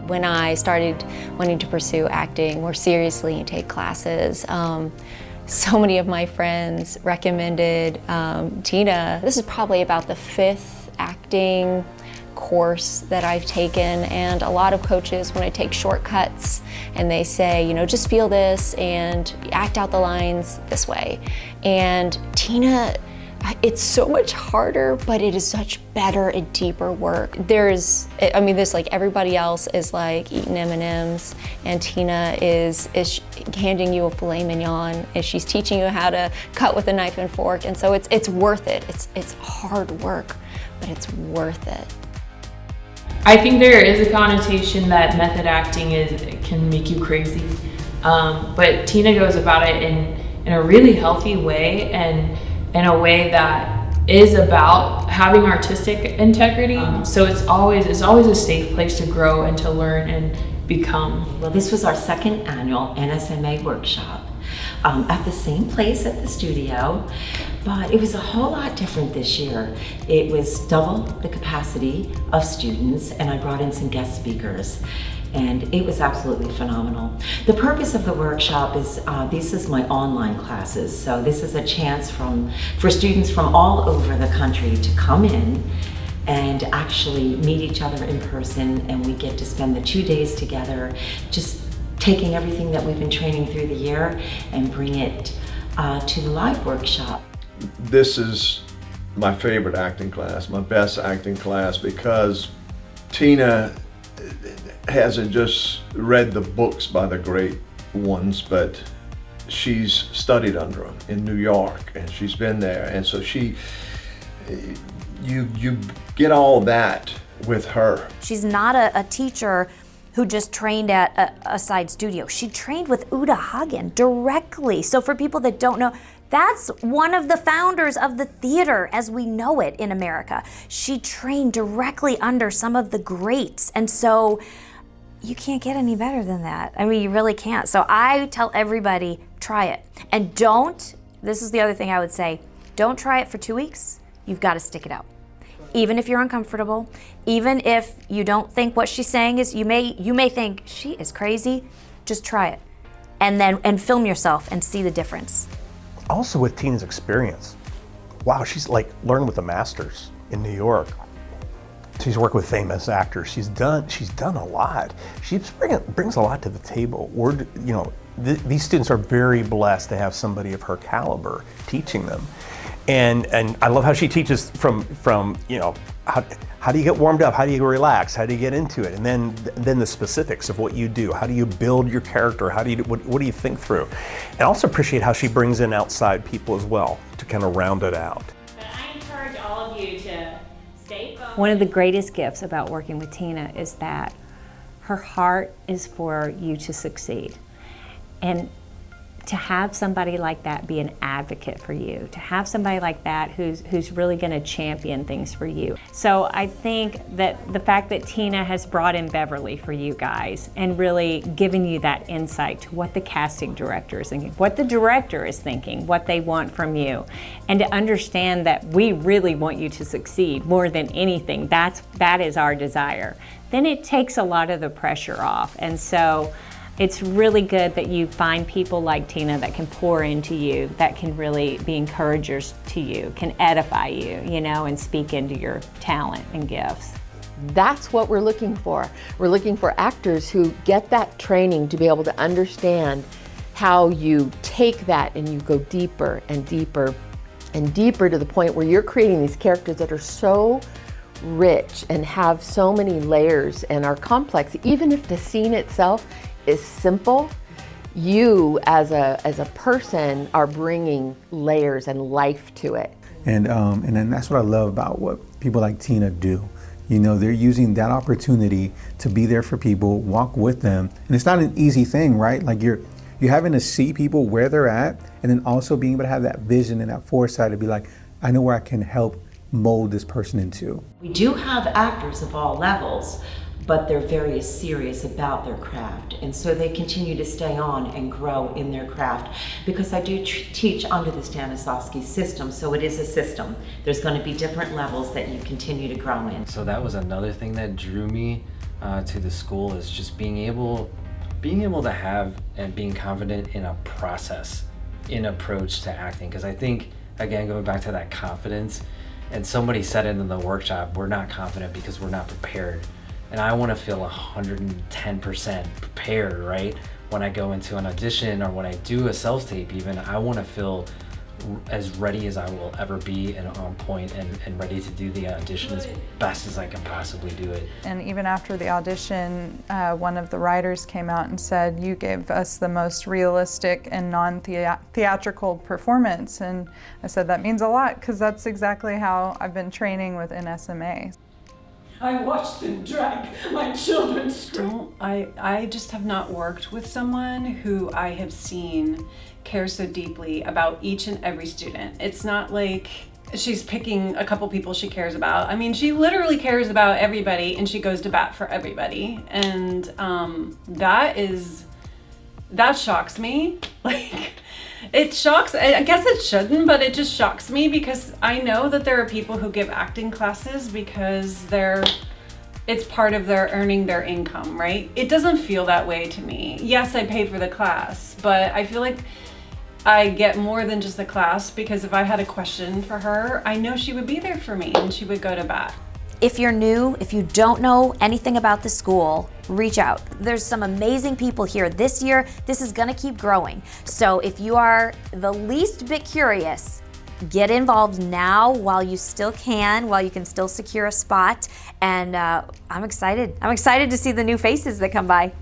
When I started wanting to pursue acting more seriously and take classes, so many of my friends recommended Tina. This is probably about the 5th acting course that I've taken, and a lot of coaches, when I take shortcuts and they say, you know, just feel this and act out the lines this way. And Tina, it's so much harder, but it is such better and deeper work. There's like everybody else is like eating M&Ms, and Tina is handing you a filet mignon, and she's teaching you how to cut with a knife and fork, and so it's worth it. It's hard work, but it's worth it. I think there is a connotation that method acting can make you crazy, but Tina goes about it in a really healthy way, and in a way that is about having artistic integrity. So it's always a safe place to grow and to learn and become. Well, this was our 2nd annual NSMA workshop at the same place at the studio, but it was a whole lot different this year. It was double the capacity of students, and I brought in some guest speakers, and it was absolutely phenomenal. The purpose of the workshop is, this is my online classes, so this is a chance for students from all over the country to come in and actually meet each other in person, and we get to spend the 2 days together, just taking everything that we've been training through the year and bring it to the live workshop. This is my favorite acting class, my best acting class, because Tina hasn't just read the books by the great ones, but she's studied under them in New York, and she's been there, and so you get all that with her. She's not a teacher who just trained at a side studio. She trained with Uta Hagen directly. So for people that don't know, that's one of the founders of the theater as we know it in America. She trained directly under some of the greats. And so you can't get any better than that. I mean, you really can't. So I tell everybody, try it. And this is the other thing I would say, don't try it for 2 weeks. You've got to stick it out. Even if you're uncomfortable, even if you don't think what she's saying is, you may think she is crazy, just try it. And film yourself and see the difference. Also with Tina's experience, wow, she's like learned with the masters in New York. She's worked with famous actors. She's done a lot. She brings a lot to the table. These students are very blessed to have somebody of her caliber teaching them. And I love how she teaches from how do you get warmed up, how do you relax, how do you get into it, and then the specifics of what you do. How do you build your character? What do you think through? And I also appreciate how she brings in outside people as well to kind of round it out. But I encourage all of you to stay focused. One of the greatest gifts about working with Tina is that her heart is for you to succeed. And to have somebody like that be an advocate for you, to have somebody like that who's really going to champion things for you. So I think that the fact that Tina has brought in Beverly for you guys and really given you that insight to what the casting director is thinking, what the director is thinking, what they want from you, and to understand that we really want you to succeed more than anything, that is our desire, then it takes a lot of the pressure off. And so it's really good that you find people like Tina that can pour into you, that can really be encouragers to you, can edify you, and speak into your talent and gifts. That's what we're looking for. We're looking for actors who get that training to be able to understand how you take that and you go deeper and deeper and deeper to the point where you're creating these characters that are so rich and have so many layers and are complex. Even if the scene itself is simple, you as a person are bringing layers and life to it. And then that's what I love about what people like Tina do. They're using that opportunity to be there for people, walk with them. And it's not an easy thing, right? Like you're having to see people where they're at, and then also being able to have that vision and that foresight to be like, I know where I can help mold this person into. We do have actors of all levels, but they're very serious about their craft, and so they continue to stay on and grow in their craft, because I do teach under the Stanislavski system, so it is a system. There's going to be different levels that you continue to grow in. So that was another thing that drew me to the school is just being able to have and being confident in a process, in approach to acting. Because I think, again, going back to that confidence, and somebody said it in the workshop, we're not confident because we're not prepared. And I want to feel 110% prepared, right? When I go into an audition or when I do a self-tape even, I want to feel as ready as I will ever be and on point and ready to do the audition as best as I can possibly do it. And even after the audition, one of the writers came out and said, "You gave us the most realistic and non-theatrical performance." And I said, that means a lot, because that's exactly how I've been training with NSMA. I watched them drag my children. I just have not worked with someone who I have seen care so deeply about each and every student. It's not like she's picking a couple people she cares about. I mean, she literally cares about everybody and she goes to bat for everybody. And that shocks me. Like, it shocks, I guess it shouldn't, but it just shocks me because I know that there are people who give acting classes because it's part of their earning their income, right? It doesn't feel that way to me. Yes, I pay for the class, but I feel like I get more than just the class, because if I had a question for her, I know she would be there for me and she would go to bat. If you're new, if you don't know anything about the school, reach out. There's some amazing people here. This year, this is gonna keep growing. So if you are the least bit curious, get involved now while you still can, while you can still secure a spot. And I'm excited. I'm excited to see the new faces that come by.